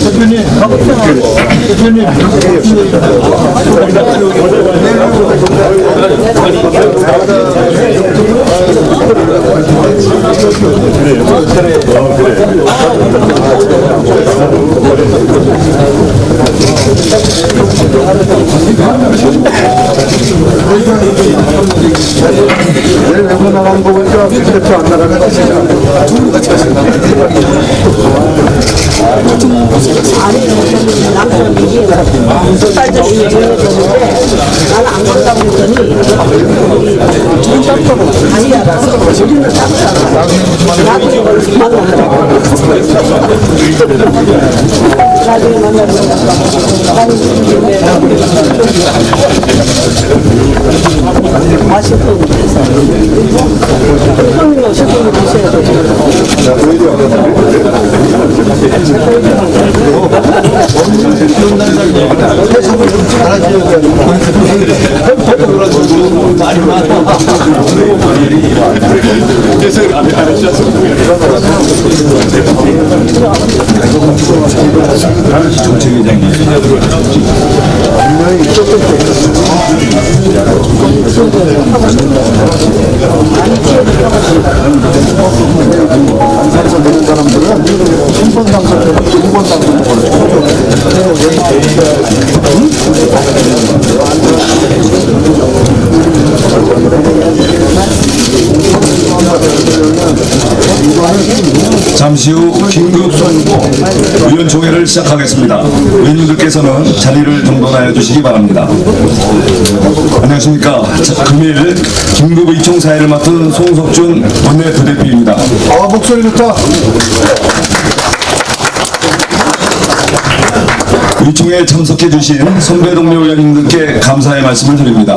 대표님, 대표님. 내일 외국 나가는 거 보니까 대표 안 나가는 거 같습니다. 빨리 정해졌는데 나는 안 간다고 했더니 아니 알아서 우리는 딱 나도 이걸 만나고 나중에 만나서 맛있고 형님 오실 분이 드셔야 돼요. 안산에서 내는 사람들은 한번 당선되고 두번 당선되고 잠시 후 긴급 의원총회를 시작하겠습니다. 의원님들께서는 자리를 정돈하여 주시기 바랍니다. 안녕하십니까. 금일 긴급의총사회를 맡은 송석준 원내부대표입니다. 목소리 좋다. 의총에 참석해 주신 선배 동료 의원님들께 감사의 말씀을 드립니다.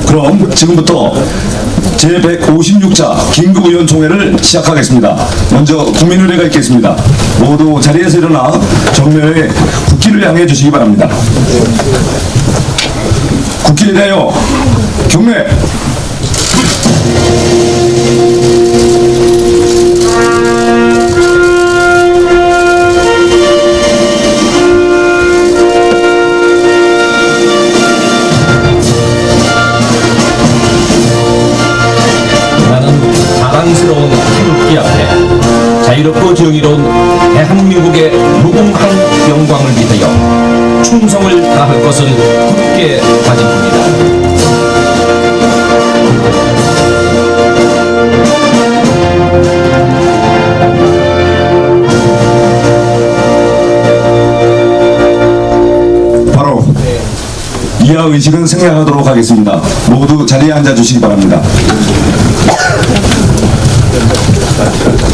그럼 지금부터 제156자 긴급의원총회를 시작하겠습니다. 먼저 국민의례가 있겠습니다. 모두 자리에서 일어나 정면에 국기를 향해 주시기 바랍니다. 국기를 대하여 경례! 자랑스러운 태극기 앞에 자유롭고 정의로운 대한민국의 무궁한 영광을 위하여 충성을 다할 것을 굳게 다짐합니다. 바로 이하 의식은 생략하도록 하겠습니다. 모두 자리에 앉아 주시기 바랍니다.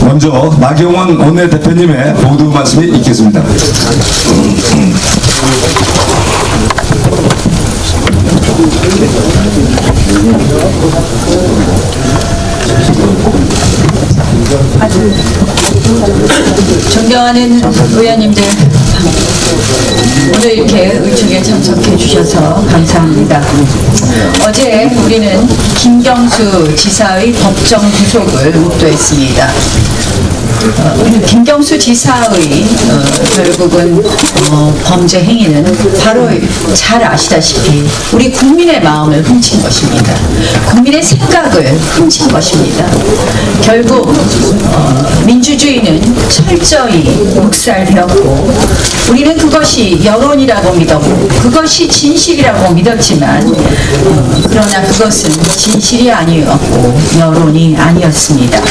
먼저 나경원 원내대표님의 모두 말씀이 있겠습니다. 존경하는 의원님들, 오늘 이렇게 의총에 참석해 주셔서 감사합니다. 어제 우리는 김경수 지사의 법정 구속을 목도했습니다. 김경수 지사의 결국은 범죄 행위는 바로 잘 아시다시피 우리 국민의 마음을 훔친 것입니다. 국민의 생각을 훔친 것입니다. 결국 민주주의는 철저히 묵살되었고 우리는 그것이 여론이라고 믿었고 그것이 진실이라고 믿었지만 그러나 그것은 진실이 아니었고 여론이 아니었습니다.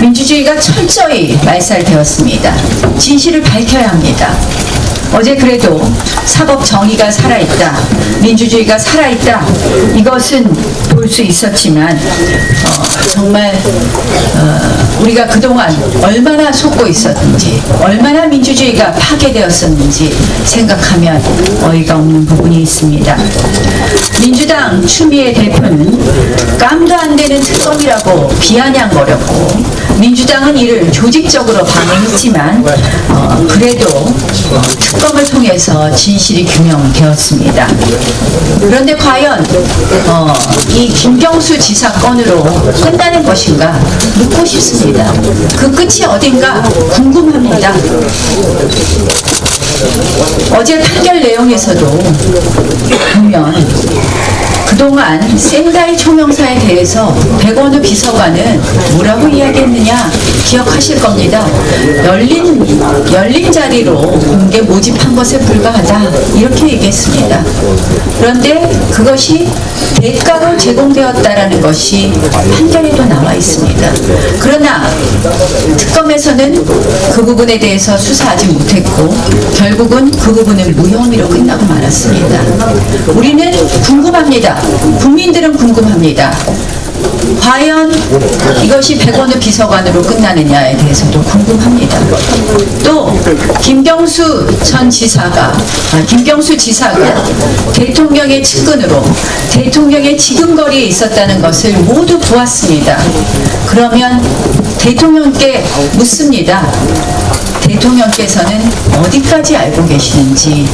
민주주의가 철저히 말살되었습니다. 진실을 밝혀야 합니다. 어제 그래도 사법 정의가 살아있다, 민주주의가 살아있다, 이것은 볼 수 있었지만 정말 우리가 그동안 얼마나 속고 있었는지, 얼마나 민주주의가 파괴되었었는지 생각하면 어이가 없는 부분이 있습니다. 민주당 추미애 대표는 깜도 안 되는 특검이라고 비아냥거렸고 민주당은 이를 조직적으로 방해했지만 그래도 특검을 통해서 진실이 규명되었습니다. 그런데 과연 이 김경수 지사 건으로 끝나는 것인가 묻고 싶습니다. 그 끝이 어딘가 궁금합니다. 어제 판결 내용에서도 보면 그동안 센다이 총영사에 대해서 백원우 비서관은 뭐라고 이야기했느냐 기억하실 겁니다. 열린 자리로 공개 모집한 것에 불과하다 이렇게 얘기했습니다. 그런데 그것이 대가로 제공되었다라는 것이 판결에도 나와 있습니다. 그러나 특검에서는 그 부분에 대해서 수사하지 못했고 결국은 그 부분은 무혐의로 끝나고 말았습니다. 우리는 궁금합니다. 국민들은 궁금합니다. 과연 이것이 백원우 비서관으로 끝나느냐에 대해서도 궁금합니다. 또 김경수 지사가 대통령의 측근으로 대통령의 지근거리에 있었다는 것을 모두 보았습니다. 그러면 대통령께 묻습니다. 대통령께서는 어디까지 알고 계시는지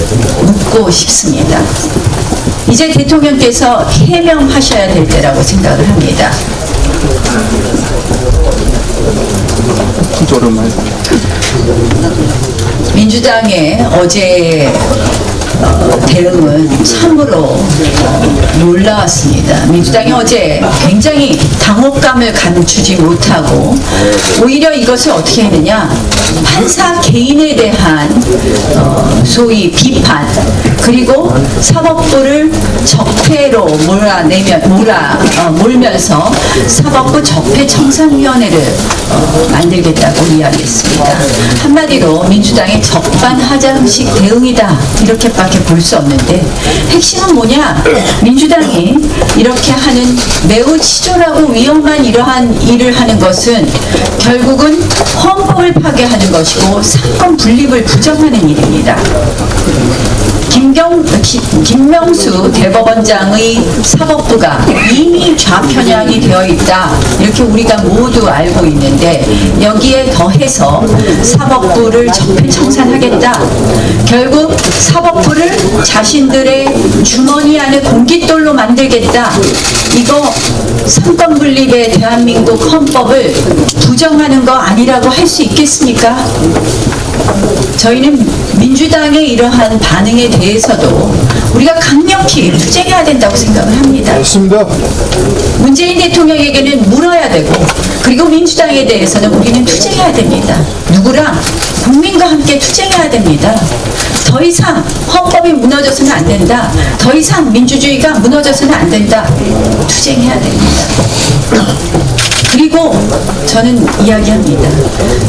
묻고 싶습니다. 이제 대통령께서 해명하셔야 될 때라고 생각을 합니다. 민주당의 어제 대응은 참으로 놀라웠습니다. 민주당이 어제 굉장히 당혹감을 감추지 못하고 오히려 이것을 어떻게 했느냐, 판사 개인에 대한 소위 비판, 그리고 사법부를 적폐로 몰면서 사법부 적폐청산위원회를 만들겠다고 이야기했습니다. 한마디로 민주당의 적반하장식 대응이다 이렇게밖에 볼 수 없는데, 핵심은 뭐냐, 민주당이 이렇게 하는 매우 치졸하고 위험한 이러한 일을 하는 것은 결국은 헌법을 파괴하는 것이고 사건 분립을 부정하는 일입니다. 김명수 대법원장의 사법부가 이미 좌편향이 되어 있다 이렇게 우리가 모두 알고 있는데, 여기에 더해서 사법부를 적폐청산하겠다, 결국 사법부를 자신들의 주머니 안에 공깃돌로 만들겠다, 이거 삼권 분립의 대한민국 헌법을 부정하는 거 아니라고 할 수 있겠습니까? 저희는 민주당의 이러한 반응에 대해서도 우리가 강력히 투쟁해야 된다고 생각을 합니다. 맞습니다. 문재인 대통령에게는 물어야 되고, 그리고 민주당에 대해서는 우리는 투쟁해야 됩니다. 누구랑? 국민과 함께 투쟁해야 됩니다. 더 이상 헌법이 무너져서는 안 된다. 더 이상 민주주의가 무너져서는 안 된다. 투쟁해야 됩니다. 그리고 저는 이야기합니다.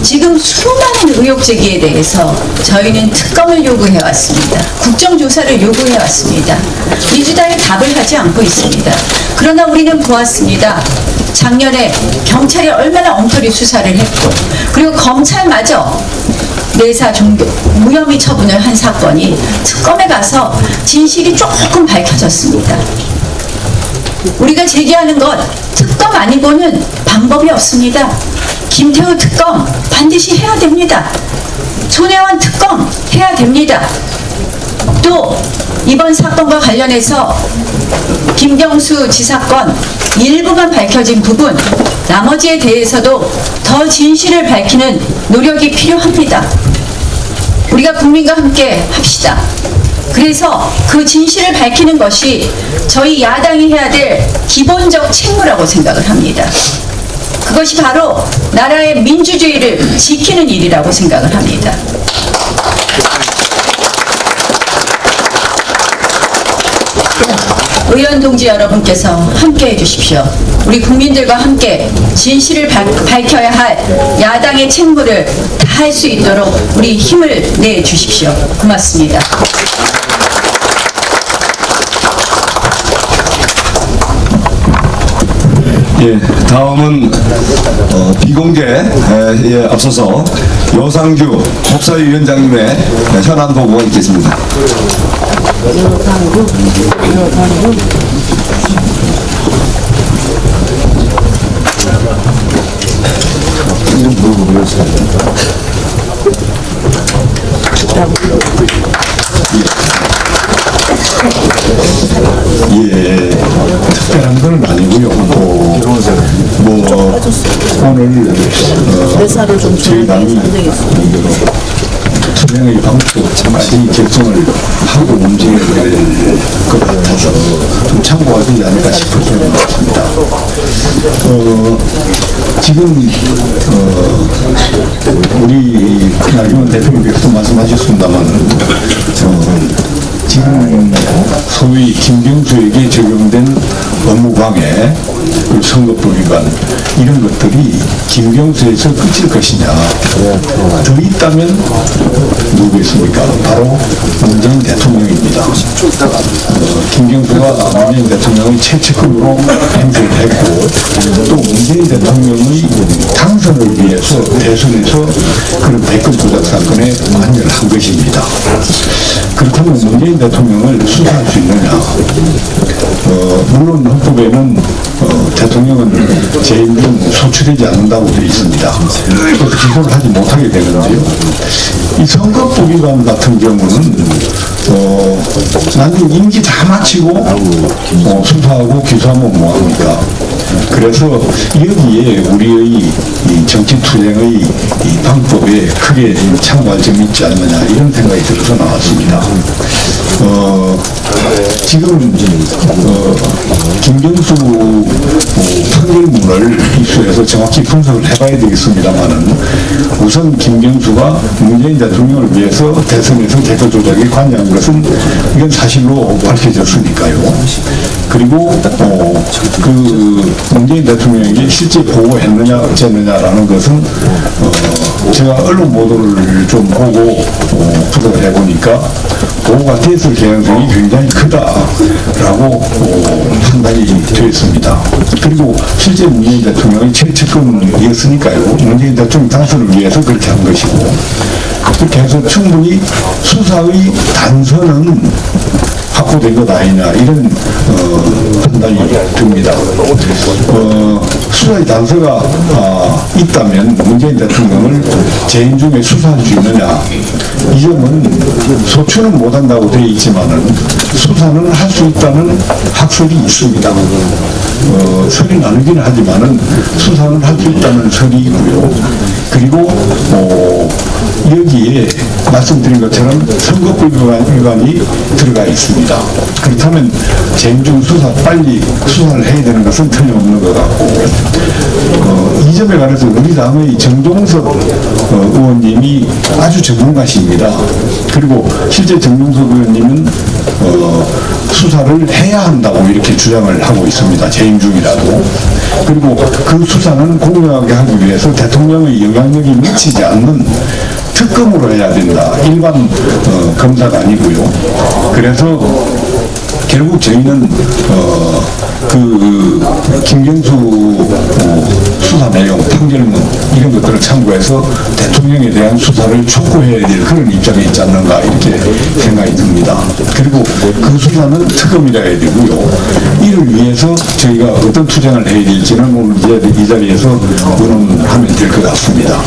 지금 수많은 의혹 제기에 대해서 저희는 특검을 요구해왔습니다. 국정조사를 요구해왔습니다. 민주당이 답을 하지 않고 있습니다. 그러나 우리는 보았습니다. 작년에 경찰이 얼마나 엉터리 수사를 했고, 그리고 검찰마저 내사 무혐의 처분을 한 사건이 특검에 가서 진실이 조금 밝혀졌습니다. 우리가 제기하는 것, 특검 아니고는 방법이 없습니다. 김태우 특검 반드시 해야 됩니다. 손혜원 특검 해야 됩니다. 또 이번 사건과 관련해서 김경수 지사건 일부만 밝혀진 부분, 나머지에 대해서도 더 진실을 밝히는 노력이 필요합니다. 우리가 국민과 함께 합시다. 그래서 그 진실을 밝히는 것이 저희 야당이 해야 될 기본적 책무라고 생각을 합니다. 그것이 바로 나라의 민주주의를 지키는 일이라고 생각을 합니다. 의원 동지 여러분께서 함께 해주십시오. 우리 국민들과 함께 진실을 밝혀야 할 야당의 책무를 다할 수 있도록 우리 힘을 내주십시오. 고맙습니다. 예, 다음은 비공개에 앞서서 여상규 법사위원장님의 현안 보고가 있겠습니다. 좀 물어보겠습니다. 예, 특별한 건 아니고요. 오늘 회사를 좀 저희 당이 투명의 방법 많이 결정을 하고 움직여야 될 것 같아서 좀 참고가 되지 않을까 싶어서 그렇습니다. 지금 우리 나경원 대표님께서 말씀하셨습니다만 지금 소위 김경수에게 적용된 업무방해, 선거법 위반 이런 것들이 김경수에서 끝일 것이냐, 더 있다면 누구겠습니까? 바로 문재인 대통령입니다. 김경수가 문재인 대통령의 최측근으로 행세를 했고 또 문재인 대통령의 당선을 위해서 대선에서 그런 대권 조작 사건에 관여를 한 것입니다. 그렇다면 문재인 대통령을 수사할 수 있느냐? 물론 헌법에는 대통령은 재임 중 소출되지 않는다고 되어 있습니다. 그래서 기소를 하지 못하게 되는데요. 이 선거법 위반 같은 경우는 나중에 임기 다 마치고 수사하고 기소하면 뭐합니까? 그래서 여기에 우리의 이 정치투쟁의 이 방법에 크게 참고할 점이 있지 않느냐 이런 생각이 들어서 나왔습니다. 지금 김경수 판결문을 입수해서 정확히 분석을 해봐야 되겠습니다만은 우선 김경수가 문재인 대통령을 위해서 대선에서 대권 조작에 관여한 것은 이건 사실로 밝혀졌으니까요. 그리고 그 문재인 대통령에게 실제 보고했느냐 어쨌느냐라는 것은 제가 언론 보도를 좀 보고 분석을 해보니까 보고가 됐을 개연성이 굉장히 크다라고 판단이 되었습니다. 그리고 실제 문재인 대통령이 최측근이었으니까요. 문재인 대통령 당선을 위해서 그렇게 한 것이고 그렇게 해서 충분히 수사의 단서는 확보된 것 아니냐 이런 판단이 듭니다. 수사의 단서가 있다면 문재인 대통령을 재임 중에 수사할 수 있느냐 이 점은 소추는 못한다고 되어 있지만은 수사는 할 수 있다는 학설이 있습니다. 설이 나누기는 하지만은 수사는 할 수 있다는 설이 있고요. 그리고 여기에 말씀드린 것처럼 선거법 위반이 들어가 있습니다. 그렇다면 재임 중 수사 빨리 수사를 해야 되는 것은 틀림없는 것 같고 이 점에 관해서 우리 당의 정동석 의원님이 아주 전문가십니다. 그리고 실제 정동석 의원님은 수사를 해야 한다고 이렇게 주장을 하고 있습니다. 재임 중이라도. 그리고 그 수사는 공정하게 하기 위해서 대통령의 영향력이 미치지 않는 특검으로 해야 된다. 일반 검사가 아니고요. 그래서 결국 저희는 그 김경수 수사 내용, 판결문 이런 것들을 참고해서 대통령에 대한 수사를 촉구해야 될 그런 입장에 있지 않는가 이렇게 생각이 듭니다. 그리고 그 수사는 특검이라 해야 되고요. 이를 위해서 저희가 어떤 투쟁을 해야 될지는 오늘 이 자리에서 의논하면 될 것 같습니다.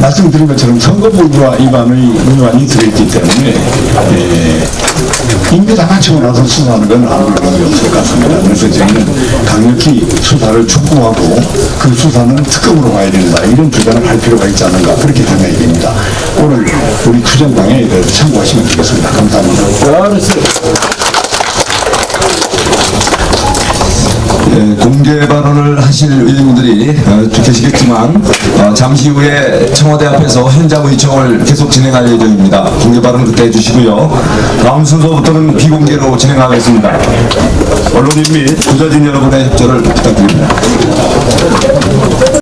말씀드린 것처럼 선거법 위반이 들어있기 때문에 임기 다 마치고 나서 수사하는 건 아무 의미 없을 것 같습니다. 그래서 저희는 강력히 수사를 촉구하고 그 수사는 특검으로 가야 된다. 이런 주장을 할 필요가 있지 않는가 그렇게 생각이 됩니다. 오늘 우리 투쟁 방향에 대해서 참고하시면 되겠습니다. 감사합니다. 공개 발언을 하실 의원님들이 계시겠지만 잠시 후에 청와대 앞에서 현장 의청을 계속 진행할 예정입니다. 공개 발언 그때 해주시고요. 다음 순서부터는 비공개로 진행하겠습니다. 언론인 및 기자진 여러분의 협조를 부탁드립니다.